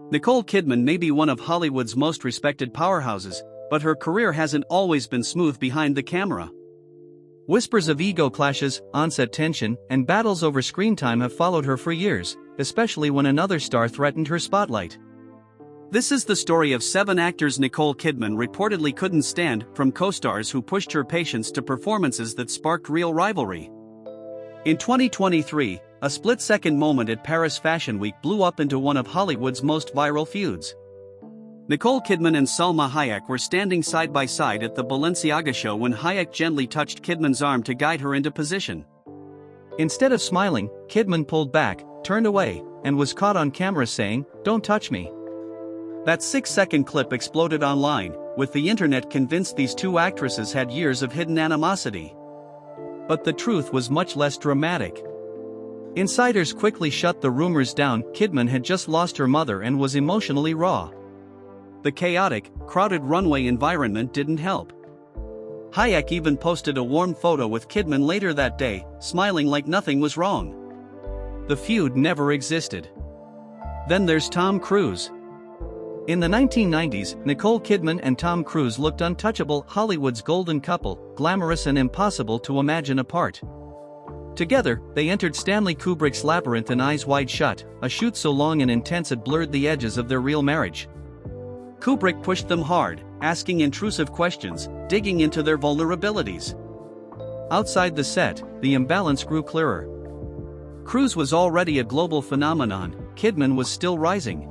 Nicole Kidman may be one of Hollywood's most respected powerhouses, but her career hasn't always been smooth behind the camera. Whispers of ego clashes, on-set tension, and battles over screen time have followed her for years, especially when another star threatened her spotlight. This is the story of 7 actors Nicole Kidman reportedly couldn't stand, from co-stars who pushed her patience to performances that sparked real rivalry. In 2023, a split-second moment at Paris Fashion Week blew up into one of Hollywood's most viral feuds. Nicole Kidman and Salma Hayek were standing side by side at the Balenciaga show when Hayek gently touched Kidman's arm to guide her into position. Instead of smiling, Kidman pulled back, turned away, and was caught on camera saying, "Don't touch me." That 6-second clip exploded online, with the internet convinced these two actresses had years of hidden animosity. But the truth was much less dramatic. Insiders quickly shut the rumors down. Kidman had just lost her mother and was emotionally raw. The chaotic, crowded runway environment didn't help. Hayek even posted a warm photo with Kidman later that day, smiling like nothing was wrong. The feud never existed. Then there's Tom Cruise. In the 1990s, Nicole Kidman and Tom Cruise looked untouchable, Hollywood's golden couple, glamorous and impossible to imagine apart. Together, they entered Stanley Kubrick's Labyrinth and Eyes Wide Shut, a shoot so long and intense it blurred the edges of their real marriage. Kubrick pushed them hard, asking intrusive questions, digging into their vulnerabilities. Outside the set, the imbalance grew clearer. Cruise was already a global phenomenon, Kidman was still rising.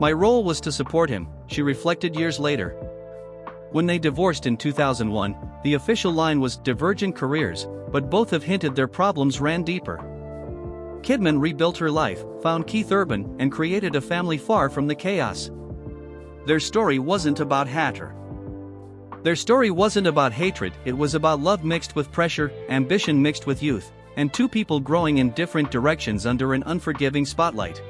"My role was to support him," she reflected years later. When they divorced in 2001, the official line was divergent careers, but both have hinted their problems ran deeper. Kidman rebuilt her life, found Keith Urban, and created a family far from the chaos. Their story wasn't about hatred. Their story wasn't about hatred, it was about love mixed with pressure, ambition mixed with youth, and two people growing in different directions under an unforgiving spotlight.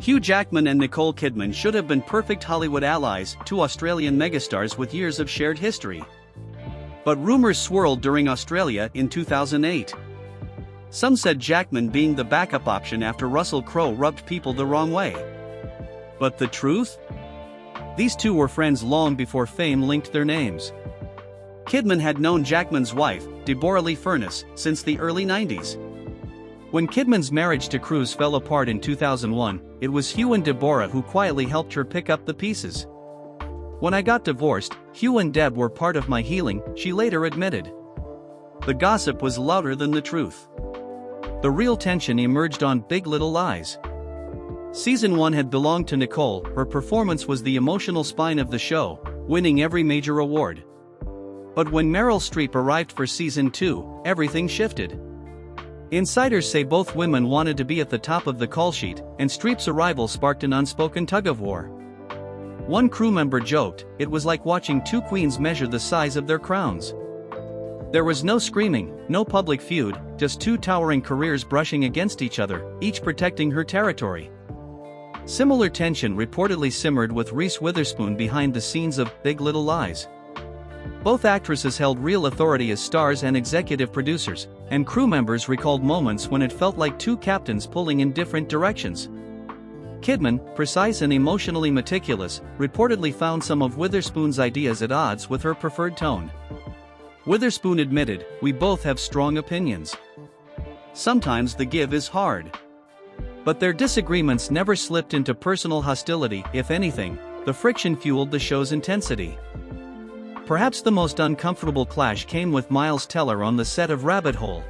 Hugh Jackman and Nicole Kidman should have been perfect Hollywood allies, two Australian megastars with years of shared history. But rumors swirled during Australia in 2008. Some said Jackman being the backup option after Russell Crowe rubbed people the wrong way. But the truth? These two were friends long before fame linked their names. Kidman had known Jackman's wife, Deborah Lee Furness, since the early 90s. When Kidman's marriage to Cruise fell apart in 2001, it was Hugh and Deborah who quietly helped her pick up the pieces. "When I got divorced, Hugh and Deb were part of my healing," she later admitted. The gossip was louder than the truth. The real tension emerged on Big Little Lies. Season 1 had belonged to Nicole, her performance was the emotional spine of the show, winning every major award. But when Meryl Streep arrived for Season 2, everything shifted. Insiders say both women wanted to be at the top of the call sheet, and Streep's arrival sparked an unspoken tug-of-war. One crew member joked, "It was like watching two queens measure the size of their crowns." There was no screaming, no public feud, just two towering careers brushing against each other, each protecting her territory. Similar tension reportedly simmered with Reese Witherspoon behind the scenes of Big Little Lies. Both actresses held real authority as stars and executive producers, and crew members recalled moments when it felt like two captains pulling in different directions. Kidman, precise and emotionally meticulous, reportedly found some of Witherspoon's ideas at odds with her preferred tone. Witherspoon admitted, "We both have strong opinions. Sometimes the give is hard." But their disagreements never slipped into personal hostility. If anything, the friction fueled the show's intensity. Perhaps the most uncomfortable clash came with Miles Teller on the set of Rabbit Hole.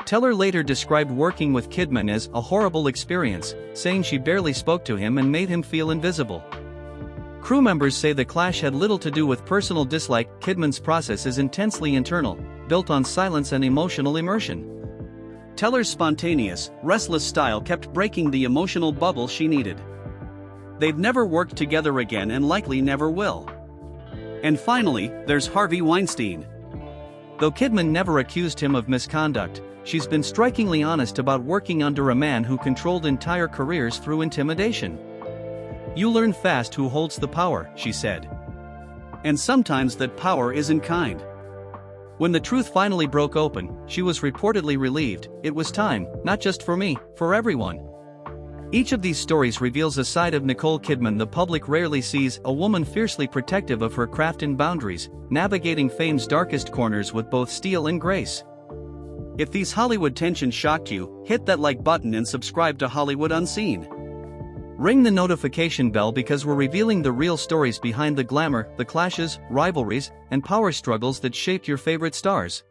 Teller later described working with Kidman as a horrible experience, saying she barely spoke to him and made him feel invisible. Crew members say the clash had little to do with personal dislike. Kidman's process is intensely internal, built on silence and emotional immersion. Teller's spontaneous, restless style kept breaking the emotional bubble she needed. They've never worked together again and likely never will. And finally, there's Harvey Weinstein. Though Kidman never accused him of misconduct, she's been strikingly honest about working under a man who controlled entire careers through intimidation. "You learn fast who holds the power," she said. And sometimes that power isn't kind. When the truth finally broke open, she was reportedly relieved. "It was time, not just for me, for everyone." Each of these stories reveals a side of Nicole Kidman the public rarely sees, a woman fiercely protective of her craft and boundaries, navigating fame's darkest corners with both steel and grace. If these Hollywood tensions shocked you, hit that like button and subscribe to Hollywood Unseen. Ring the notification bell because we're revealing the real stories behind the glamour, the clashes, rivalries, and power struggles that shaped your favorite stars.